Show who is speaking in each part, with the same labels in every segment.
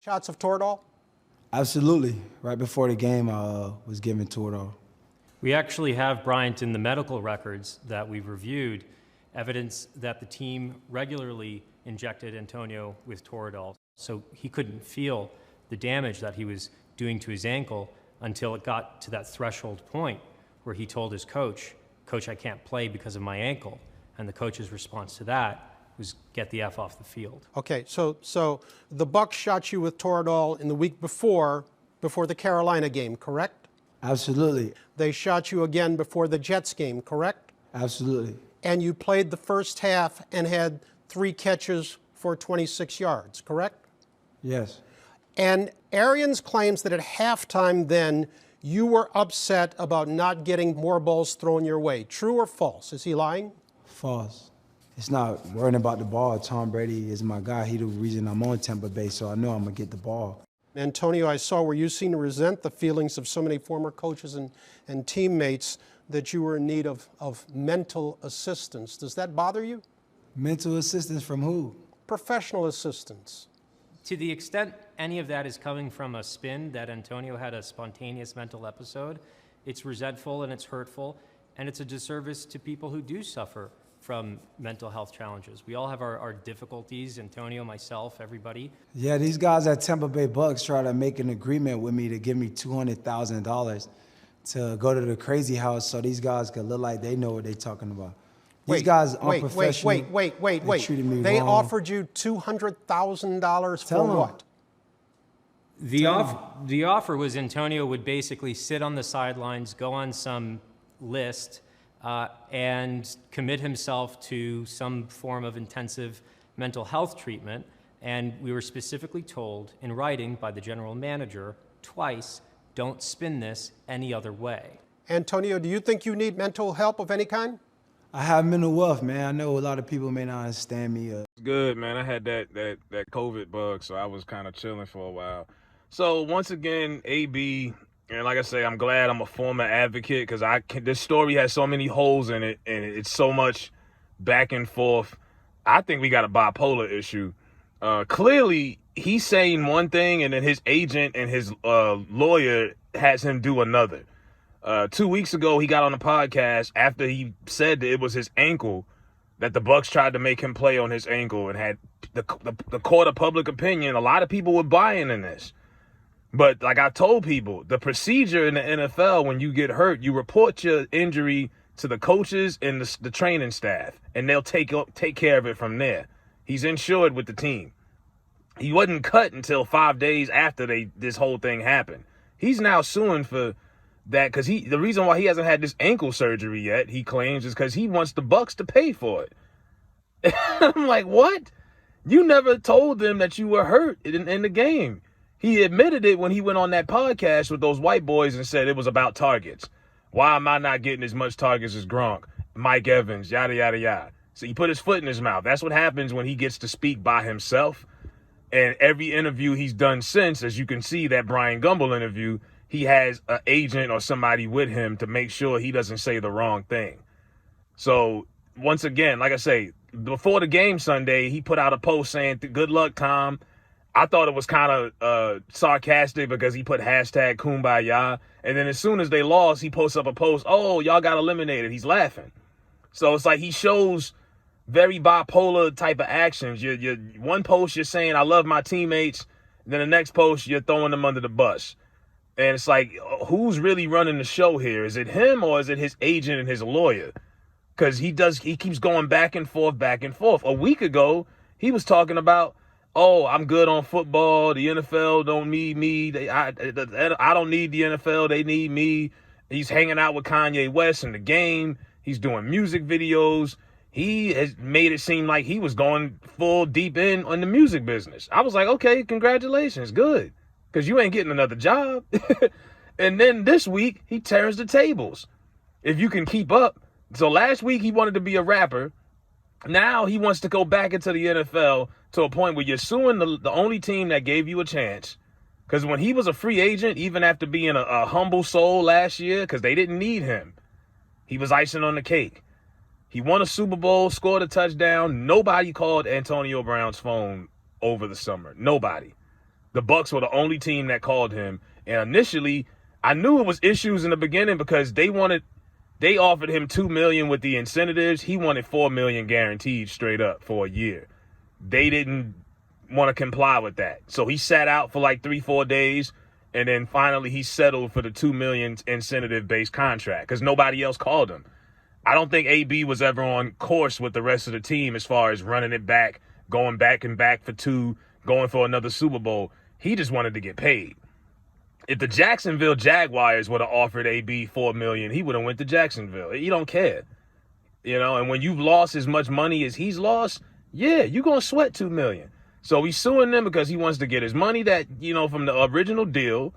Speaker 1: Shots of Toradol?
Speaker 2: Absolutely. Right before the game, I was given Toradol.
Speaker 3: We actually have, Bryant, in the medical records that we've reviewed, evidence that the team regularly injected Antonio with Toradol. So he couldn't feel the damage that he was doing to his ankle until it got to that threshold point where he told his coach, "Coach, I can't play because of my ankle." And the coach's response to that was, "Get the F off the field."
Speaker 1: Okay, so the Bucs shot you with Toradol in the week before the Carolina game, correct?
Speaker 2: Absolutely.
Speaker 1: They shot you again before the Jets game, correct?
Speaker 2: Absolutely.
Speaker 1: And you played the first half and had 3 catches for 26 yards, correct?
Speaker 2: Yes.
Speaker 1: And Arians claims that at halftime then you were upset about not getting more balls thrown your way. True or false? Is he lying?
Speaker 2: False. It's not worrying about the ball. Tom Brady is my guy. He's the reason I'm on Tampa Bay, so I know I'm going to get the ball.
Speaker 1: Antonio, I saw where you seem to resent the feelings of so many former coaches and teammates that you were in need of mental assistance. Does that bother you?
Speaker 2: Mental assistance from who?
Speaker 1: Professional assistance.
Speaker 3: To the extent any of that is coming from a spin that Antonio had a spontaneous mental episode, it's resentful and it's hurtful, and it's a disservice to people who do suffer from mental health challenges. We all have our difficulties, Antonio, myself, everybody.
Speaker 2: Yeah, these guys at Tampa Bay Bucs try to make an agreement with me to give me $200,000 to go to the crazy house so these guys could look like they know what they're talking about. These guys aren't professional.
Speaker 1: Wait.
Speaker 2: They treated me
Speaker 1: They
Speaker 2: wrong.
Speaker 1: offered you $200,000 for what?
Speaker 3: The offer was Antonio would basically sit on the sidelines, go on some list, and commit himself to some form of intensive mental health treatment. And we were specifically told in writing by the general manager twice, don't spin this any other way.
Speaker 1: Antonio, do you think you need mental help of any kind?
Speaker 2: I have mental wealth, man. I know a lot of people may not understand me.
Speaker 4: Good, man. I had that COVID bug, so I was kind of chilling for a while. So once again, AB, and like I say, I'm glad I'm a former advocate because this story has so many holes in it, and it's so much back and forth. I think we got a bipolar issue. Clearly, he's saying one thing, and then his agent and his lawyer has him do another. 2 weeks ago, he got on the podcast after he said that it was his ankle, that the Bucs tried to make him play on his ankle, and had the court of public opinion. A lot of people were buying in this. But like I told people, the procedure in the NFL, when you get hurt, you report your injury to the coaches and the training staff, and they'll take care of it from there. He's insured with the team. He wasn't cut until 5 days after this whole thing happened. He's now suing for that because the reason why he hasn't had this ankle surgery yet, he claims, is because he wants the Bucs to pay for it. I'm like, what? You never told them that you were hurt in the game. He admitted it when he went on that podcast with those white boys and said it was about targets. Why am I not getting as much targets as Gronk, Mike Evans, yada, yada, yada. So he put his foot in his mouth. That's what happens when he gets to speak by himself. And every interview he's done since, as you can see, that Brian Gumbel interview, he has an agent or somebody with him to make sure he doesn't say the wrong thing. So once again, like I say, before the game Sunday, he put out a post saying, "Good luck, Tom." I thought it was kind of sarcastic because he put hashtag Kumbaya. And then as soon as they lost, he posts up a post, "Oh, y'all got eliminated." He's laughing. So it's like he shows very bipolar type of actions. You're one post, you're saying, "I love my teammates." And then the next post, you're throwing them under the bus. And it's like, who's really running the show here? Is it him or is it his agent and his lawyer? Because he keeps going back and forth, back and forth. A week ago, he was talking about, "Oh, I'm good on football. The NFL don't need me. I don't need the NFL. They need me." He's hanging out with Kanye West in the game. He's doing music videos. He has made it seem like he was going full deep in on the music business. I was like, okay, congratulations. Good. Because you ain't getting another job. And then this week, he turns the tables. If you can keep up. So last week, he wanted to be a rapper. Now he wants to go back into the NFL to a point where you're suing the only team that gave you a chance. Because when he was a free agent, even after being a humble soul last year, because they didn't need him, he was icing on the cake. He won a Super Bowl, scored a touchdown. Nobody called Antonio Brown's phone over the summer. Nobody. The Bucs were the only team that called him. And initially, I knew it was issues in the beginning because they offered him $2 million with the incentives. He wanted $4 million guaranteed straight up for a year. They didn't want to comply with that. So he sat out for like 3-4 days. And then finally he settled for the $2 million incentive-based contract because nobody else called him. I don't think AB was ever on course with the rest of the team as far as running it back, going back and back for 2, going for another Super Bowl. He just wanted to get paid. If the Jacksonville Jaguars would have offered AB $4 million, he would have went to Jacksonville. He don't care. And when you've lost as much money as he's lost, yeah, you're going to sweat $2 million. So he's suing them because he wants to get his money that, from the original deal,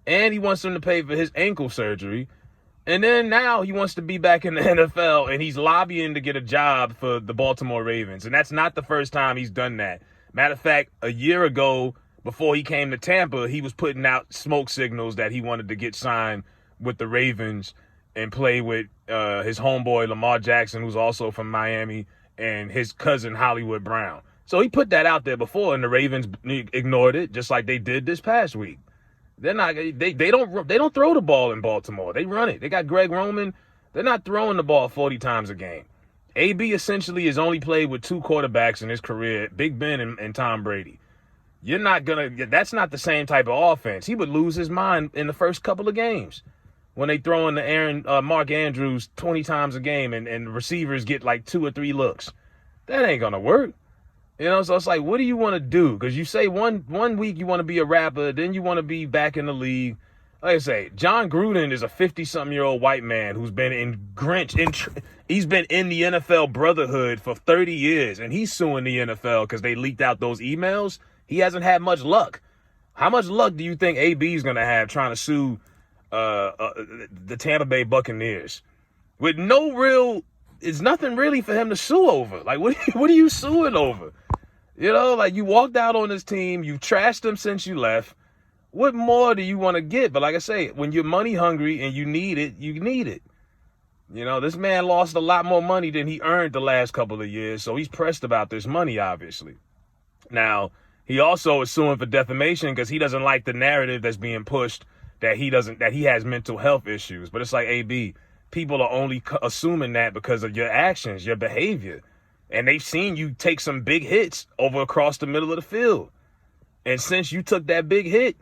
Speaker 4: and he wants them to pay for his ankle surgery. And then now he wants to be back in the NFL, and he's lobbying to get a job for the Baltimore Ravens. And that's not the first time he's done that. Matter of fact, a year ago, before he came to Tampa, he was putting out smoke signals that he wanted to get signed with the Ravens and play with his homeboy Lamar Jackson, who's also from Miami, and his cousin Hollywood Brown. So he put that out there before, and the Ravens ignored it, just like they did this past week. They're not. They don't throw the ball in Baltimore. They run it. They got Greg Roman. They're not throwing the ball 40 times a game. AB essentially has only played with 2 quarterbacks in his career, Big Ben and Tom Brady. That's not the same type of offense. He would lose his mind in the first couple of games when they throw in the Mark Andrews 20 times a game and receivers get like 2 or 3 looks. That ain't gonna work. So it's like, what do you want to do? Because you say one week you want to be a rapper, then you want to be back in the league. Like I say, John Gruden is a 50-something-year-old white man who's been he's been in the NFL brotherhood for 30 years, and he's suing the NFL because they leaked out those emails. He hasn't had much luck. How much luck do you think AB is going to have trying to sue the Tampa Bay Buccaneers? With it's nothing really for him to sue over. Like, what are you suing over? Like, you walked out on this team, you trashed them since you left. What more do you want to get? But like I say, when you're money hungry and you need it, you need it. This man lost a lot more money than he earned the last couple of years, so he's pressed about this money, obviously. Now, he also is suing for defamation because he doesn't like the narrative that's being pushed that he has mental health issues. But it's like, AB, people are only assuming that because of your actions, your behavior. And they've seen you take some big hits over across the middle of the field. And since you took that big hit,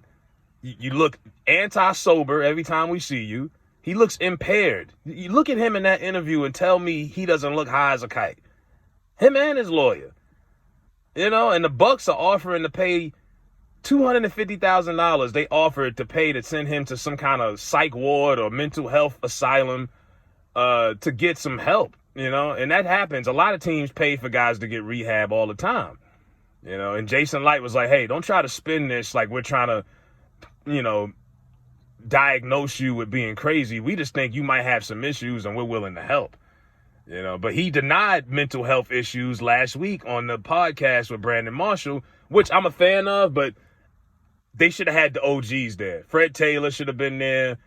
Speaker 4: you look anti-sober every time we see you. He looks impaired. You look at him in that interview and tell me he doesn't look high as a kite. Him and his lawyer. And the Bucs are offering to pay $250,000. They offered to pay to send him to some kind of psych ward or mental health asylum to get some help. And that happens. A lot of teams pay for guys to get rehab all the time. And Jason Light was like, hey, don't try to spin this like we're trying to, diagnose you with being crazy. We just think you might have some issues and we're willing to help. But he denied mental health issues last week on the podcast with Brandon Marshall, which I'm a fan of, but they should have had the OGs there. Fred Taylor should have been there,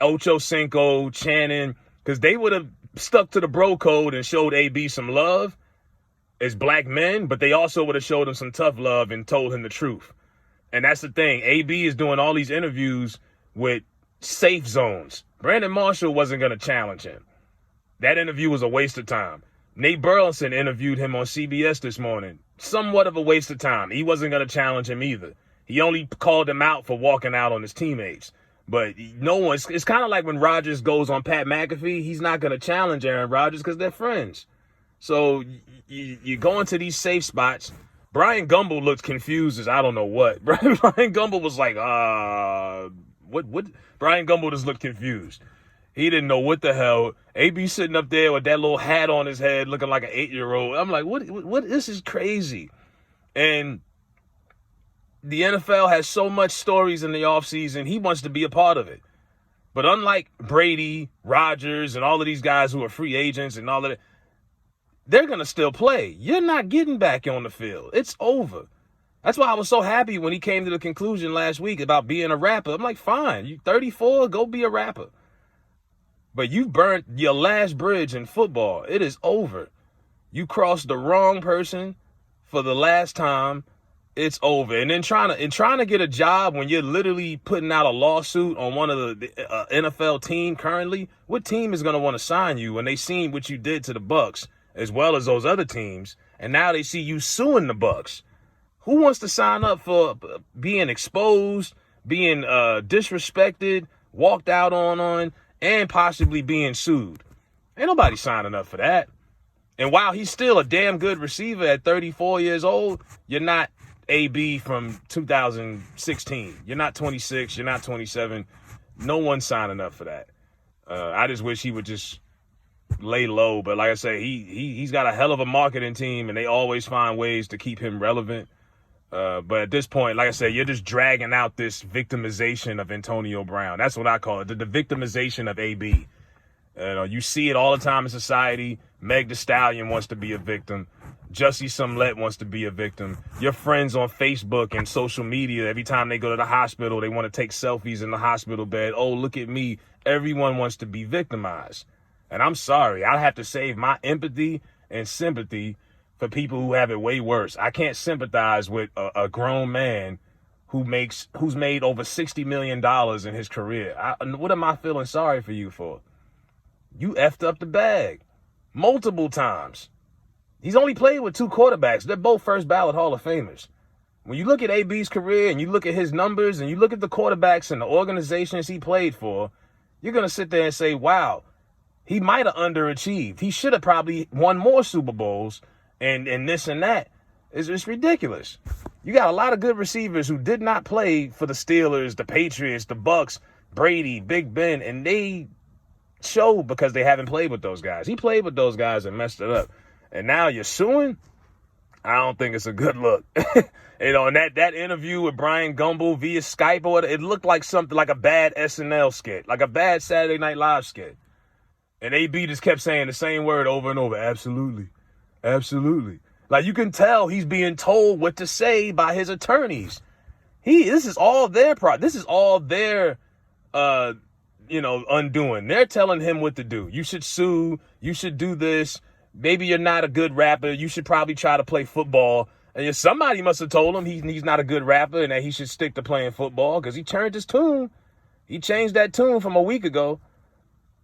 Speaker 4: Ocho Cinco, Channing, because they would have stuck to the bro code and showed AB some love as black men, but they also would have showed him some tough love and told him the truth. And that's the thing. AB is doing all these interviews with safe zones. Brandon Marshall wasn't going to challenge him. That interview was a waste of time. Nate Burleson interviewed him on CBS this morning. Somewhat of a waste of time. He wasn't going to challenge him either. He only called him out for walking out on his teammates. But it's kind of like when Rodgers goes on Pat McAfee. He's not going to challenge Aaron Rodgers because they're friends. So you go into these safe spots. Brian Gumble looked confused as I don't know what. Brian Gumble was like, what? Brian Gumble just looked confused. He didn't know what the hell. AB sitting up there with that little hat on his head looking like an 8-year-old. I'm like, what? This is crazy. And the NFL has so much stories in the offseason. He wants to be a part of it. But unlike Brady, Rodgers, and all of these guys who are free agents and all of that, they're going to still play. You're not getting back on the field. It's over. That's why I was so happy when he came to the conclusion last week about being a rapper. I'm like, fine, you 34, go be a rapper. But you burnt your last bridge in football. It is over. You crossed the wrong person for the last time, it's over. And then trying to get a job when you're literally putting out a lawsuit on one of the NFL team currently, what team is going to want to sign you when they seen what you did to the Bucs as well as those other teams, and now they see you suing the Bucs? Who wants to sign up for being exposed, being disrespected, walked out on, and possibly being sued? Ain't nobody signing up for that. And while he's still a damn good receiver at 34 years old, you're not AB from 2016. You're not 26. You're not 27. No one's signing up for that. I just wish he would just lay low. But like I say, he's got a hell of a marketing team, and they always find ways to keep him relevant. But at this point, like I said, you're just dragging out this victimization of Antonio Brown. That's what I call it, the victimization of AB. You see it all the time in society. Meg Thee Stallion wants to be a victim. Jussie Smollett wants to be a victim. Your friends on Facebook and social media, every time they go to the hospital, they want to take selfies in the hospital bed. Oh, look at me. Everyone wants to be victimized. And I'm sorry, I have to save my empathy and sympathy for people who have it way worse. I can't sympathize with a grown man who's made over $60 million in his career. What am I feeling sorry for you for? You effed up the bag multiple times. He's only played with 2 quarterbacks. They're both first ballot Hall of Famers. When you look at AB's career and you look at his numbers and you look at the quarterbacks and the organizations he played for, you're going to sit there and say, wow, he might have underachieved. He should have probably won more Super Bowls and this and that. It's ridiculous. You got a lot of good receivers who did not play for the Steelers, the Patriots, the Bucs, Brady, Big Ben, and they show because they haven't played with those guys. He played with those guys and messed it up. And now you're suing? I don't think it's a good look. And that interview with Brian Gumbel via Skype or whatever, it looked like something like a bad SNL skit, like a bad Saturday Night Live skit. And AB just kept saying the same word over and over. Absolutely. Absolutely. Like, you can tell he's being told what to say by his attorneys. This is all their undoing. They're telling him what to do. You should sue. You should do this. Maybe you're not a good rapper. You should probably try to play football. And somebody must have told him he's not a good rapper and that he should stick to playing football because he turned his tune. He changed that tune from a week ago.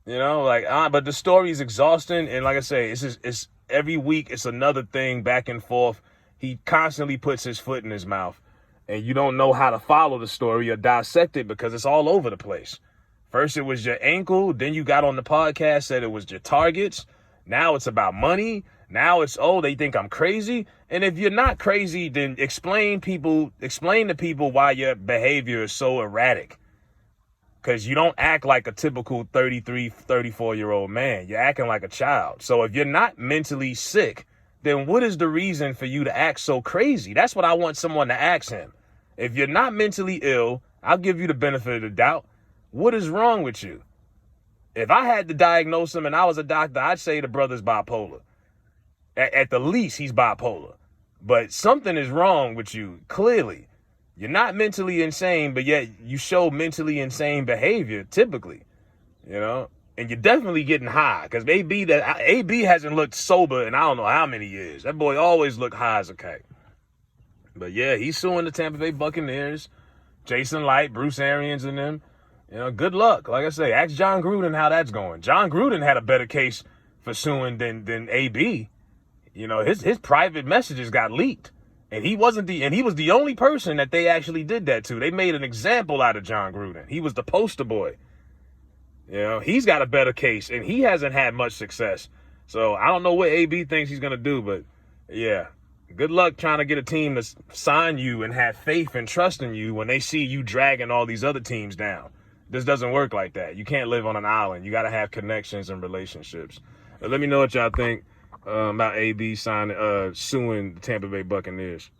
Speaker 4: But the story is exhausting. And like I say, it's every week it's another thing back and forth. He constantly puts his foot in his mouth. And you don't know how to follow the story or dissect it because it's all over the place. First it was your ankle. Then you got on the podcast, said it was your targets. Now it's about money. Now it's, they think I'm crazy. And if you're not crazy, then explain to people why your behavior is so erratic. Because you don't act like a typical 33, 34-year-old man. You're acting like a child. So if you're not mentally sick, then what is the reason for you to act so crazy? That's what I want someone to ask him. If you're not mentally ill, I'll give you the benefit of the doubt. What is wrong with you? If I had to diagnose him and I was a doctor, I'd say the brother's bipolar. At the least, he's bipolar. But something is wrong with you, clearly. You're not mentally insane, but yet you show mentally insane behavior, typically. And you're definitely getting high, because AB hasn't looked sober in I don't know how many years. That boy always looked high as a kite. But yeah, he's suing the Tampa Bay Buccaneers, Jason Light, Bruce Arians, and them. Good luck. Like I say, ask John Gruden how that's going. John Gruden had a better case for suing than AB. His private messages got leaked. And he was the only person that they actually did that to. They made an example out of John Gruden. He was the poster boy. He's got a better case, and he hasn't had much success. So I don't know what AB thinks he's going to do, but yeah, good luck trying to get a team to sign you and have faith and trust in you when they see you dragging all these other teams down. This doesn't work like that. You can't live on an island. You got to have connections and relationships. Let me know what y'all think about AB suing the Tampa Bay Buccaneers.